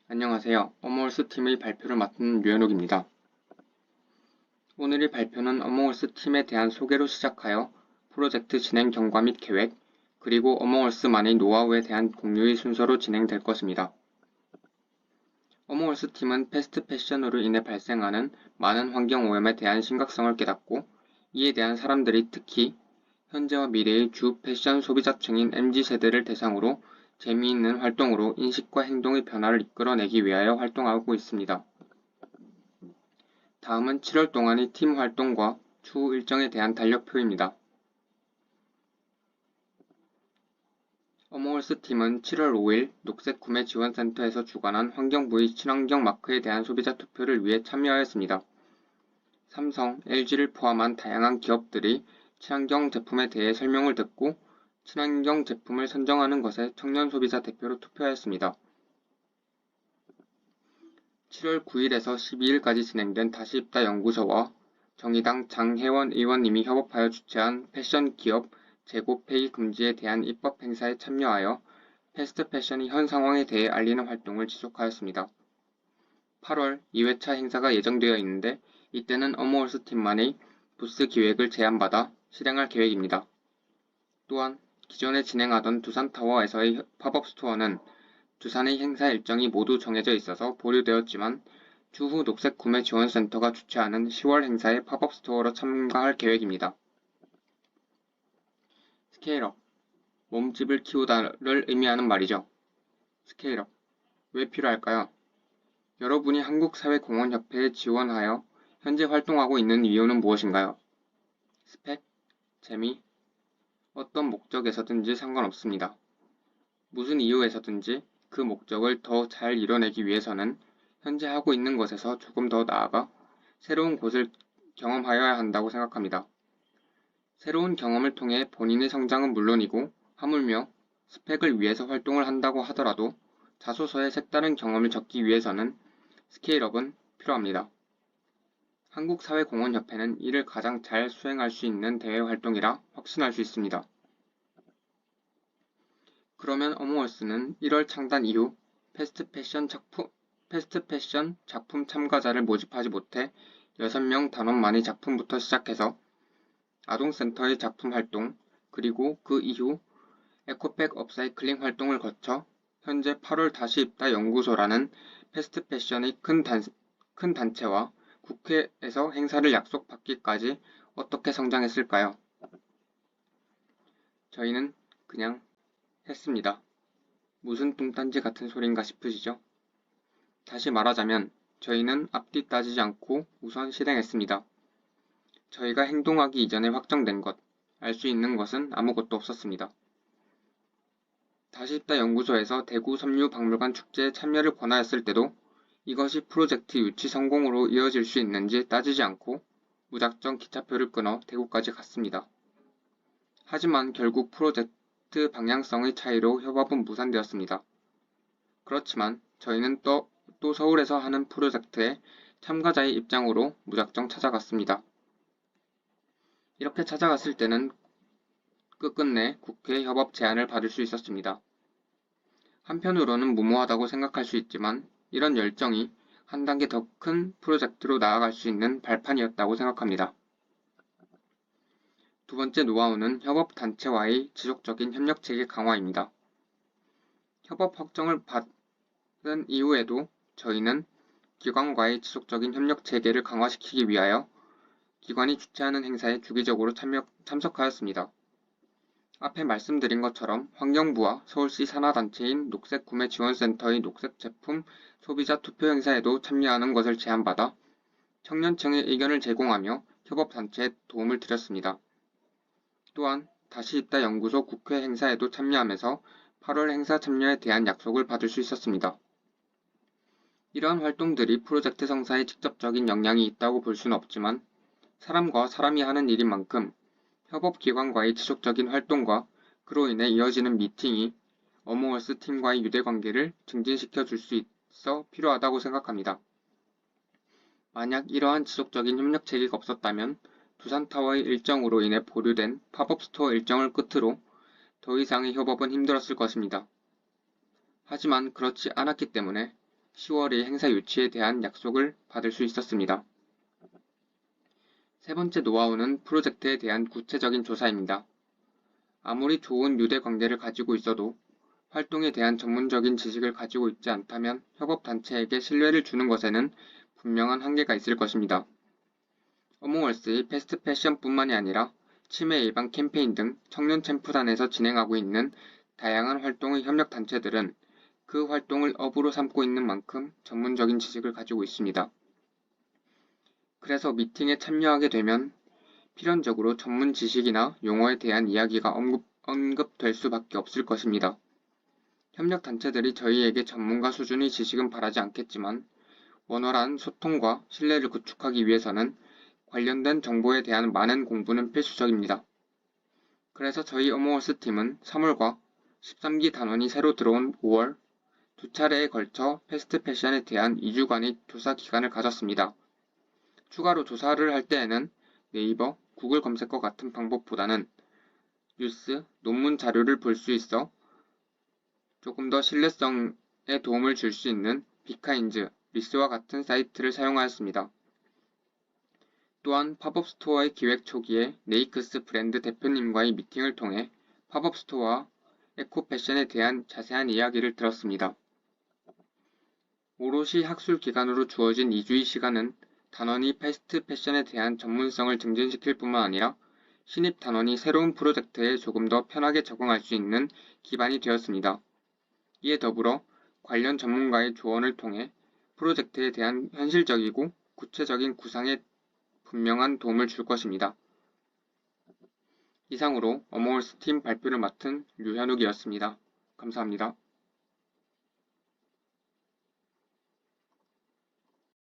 안녕하세요. 어몽어스 팀의 발표를 맡은 류현욱입니다. 오늘의 발표는 어몽어스 팀에 대한 소개로 시작하여 프로젝트 진행 경과 및 계획, 그리고 어몽어스만의 노하우에 대한 공유의 순서로 진행될 것입니다. 어몽어스 팀은 패스트 패션으로 인해 발생하는 많은 환경 오염에 대한 심각성을 깨닫고 이에 대한 사람들이 특히 현재와 미래의 주 패션 소비자층인 MZ세대를 대상으로 재미있는 활동으로 인식과 행동의 변화를 이끌어내기 위하여 활동하고 있습니다. 다음은 7월 동안의 팀 활동과 추후 일정에 대한 달력표입니다. 어몽어스 팀은 7월 5일 녹색 구매 지원센터에서 주관한 환경부의 친환경 마크에 대한 소비자 투표를 위해 참여하였습니다. 삼성, LG를 포함한 다양한 기업들이 친환경 제품에 대해 설명을 듣고 친환경 제품을 선정하는 것에 청년 소비자 대표로 투표하였습니다. 7월 9일에서 12일까지 진행된 다시 입다 연구소와 정의당 장혜원 의원님이 협업하여 주최한 패션 기업 재고 폐기 금지에 대한 입법 행사에 참여하여 패스트 패션의 현 상황에 대해 알리는 활동을 지속하였습니다. 8월 2회차 행사가 예정되어 있는데 이때는 어몽어스 팀만의 부스 기획을 제안받아 실행할 계획입니다. 또한 기존에 진행하던 두산타워에서의 팝업 스토어는 두산의 행사 일정이 모두 정해져 있어서 보류되었지만 추후 녹색 구매 지원센터가 주최하는 10월 행사에 팝업 스토어로 참가할 계획입니다. 스케일업, 몸집을 키우다를 의미하는 말이죠. 스케일업, 왜 필요할까요? 여러분이 한국사회공헌협회에 지원하여 현재 활동하고 있는 이유는 무엇인가요? 스펙, 재미, 어떤 목적에서든지 상관없습니다. 무슨 이유에서든지 그 목적을 더 잘 이뤄내기 위해서는 현재 하고 있는 것에서 조금 더 나아가 새로운 곳을 경험하여야 한다고 생각합니다. 새로운 경험을 통해 본인의 성장은 물론이고 하물며 스펙을 위해서 활동을 한다고 하더라도 자소서에 색다른 경험을 적기 위해서는 스케일업은 필요합니다. 한국사회공헌협회는 이를 가장 잘 수행할 수 있는 대외 활동이라 확신할 수 있습니다. 그러면 어몽어스는 1월 창단 이후 패스트 패션 작품 참가자를 모집하지 못해 6명 단원만의 작품부터 시작해서 아동센터의 작품 활동, 그리고 그 이후 에코백 업사이클링 활동을 거쳐 현재 8월 다시 입다 연구소라는 패스트 패션의 큰 단체와 국회에서 행사를 약속받기까지 어떻게 성장했을까요? 저희는 그냥 했습니다. 무슨 뚱딴지 같은 소린가 싶으시죠? 다시 말하자면 저희는 앞뒤 따지지 않고 우선 실행했습니다. 저희가 행동하기 이전에 확정된 것, 알 수 있는 것은 아무것도 없었습니다. 다시 입다 연구소에서 대구 섬유박물관 축제에 참여를 권하였을 때도 이것이 프로젝트 유치 성공으로 이어질 수 있는지 따지지 않고 무작정 기차표를 끊어 대구까지 갔습니다. 하지만 결국 프로젝트 방향성의 차이로 협업은 무산되었습니다. 그렇지만 저희는 또 서울에서 하는 프로젝트에 참가자의 입장으로 무작정 찾아갔습니다. 이렇게 찾아갔을 때는 끝끝내 국회 협업 제안을 받을 수 있었습니다. 한편으로는 무모하다고 생각할 수 있지만 이런 열정이 한 단계 더 큰 프로젝트로 나아갈 수 있는 발판이었다고 생각합니다. 두 번째 노하우는 협업단체와의 지속적인 협력체계 강화입니다. 협업 확정을 받은 이후에도 저희는 기관과의 지속적인 협력체계를 강화시키기 위하여 기관이 주최하는 행사에 주기적으로 참석하였습니다. 앞에 말씀드린 것처럼 환경부와 서울시 산하단체인 녹색구매지원센터의 녹색제품 소비자 투표 행사에도 참여하는 것을 제안받아 청년층의 의견을 제공하며 협업단체에 도움을 드렸습니다. 또한 다시 입다 연구소 국회 행사에도 참여하면서 8월 행사 참여에 대한 약속을 받을 수 있었습니다. 이러한 활동들이 프로젝트 성사에 직접적인 영향이 있다고 볼 수는 없지만 사람과 사람이 하는 일인 만큼 협업기관과의 지속적인 활동과 그로 인해 이어지는 미팅이 어몽어스 팀과의 유대관계를 증진시켜 줄 수 있어 필요하다고 생각합니다. 만약 이러한 지속적인 협력체계가 없었다면 두산타워의 일정으로 인해 보류된 팝업 스토어 일정을 끝으로 더 이상의 협업은 힘들었을 것입니다. 하지만 그렇지 않았기 때문에 10월의 행사 유치에 대한 약속을 받을 수 있었습니다. 세 번째 노하우는 프로젝트에 대한 구체적인 조사입니다. 아무리 좋은 유대 관계를 가지고 있어도 활동에 대한 전문적인 지식을 가지고 있지 않다면 협업단체에게 신뢰를 주는 것에는 분명한 한계가 있을 것입니다. 어몽어스의 패스트 패션뿐만이 아니라 치매 예방 캠페인 등 청년 챔프단에서 진행하고 있는 다양한 활동의 협력단체들은 그 활동을 업으로 삼고 있는 만큼 전문적인 지식을 가지고 있습니다. 그래서 미팅에 참여하게 되면 필연적으로 전문 지식이나 용어에 대한 이야기가 언급될 수밖에 없을 것입니다. 협력단체들이 저희에게 전문가 수준의 지식은 바라지 않겠지만 원활한 소통과 신뢰를 구축하기 위해서는 관련된 정보에 대한 많은 공부는 필수적입니다. 그래서 저희 어몽어스 팀은 3월과 13기 단원이 새로 들어온 5월 두 차례에 걸쳐 패스트 패션에 대한 2주간의 조사 기간을 가졌습니다. 추가로 조사를 할 때에는 네이버, 구글 검색과 같은 방법보다는 뉴스, 논문 자료를 볼 수 있어 조금 더 신뢰성에 도움을 줄 수 있는 비카인즈, 리스와 같은 사이트를 사용하였습니다. 또한 팝업 스토어의 기획 초기에 네이크스 브랜드 대표님과의 미팅을 통해 팝업 스토어와 에코 패션에 대한 자세한 이야기를 들었습니다. 오롯이 학술 기간으로 주어진 2주의 시간은 단원이 패스트 패션에 대한 전문성을 증진시킬 뿐만 아니라 신입 단원이 새로운 프로젝트에 조금 더 편하게 적응할 수 있는 기반이 되었습니다. 이에 더불어 관련 전문가의 조언을 통해 프로젝트에 대한 현실적이고 구체적인 구상에 분명한 도움을 줄 것입니다. 이상으로 어몽어스 팀 발표를 맡은 류현욱이었습니다. 감사합니다.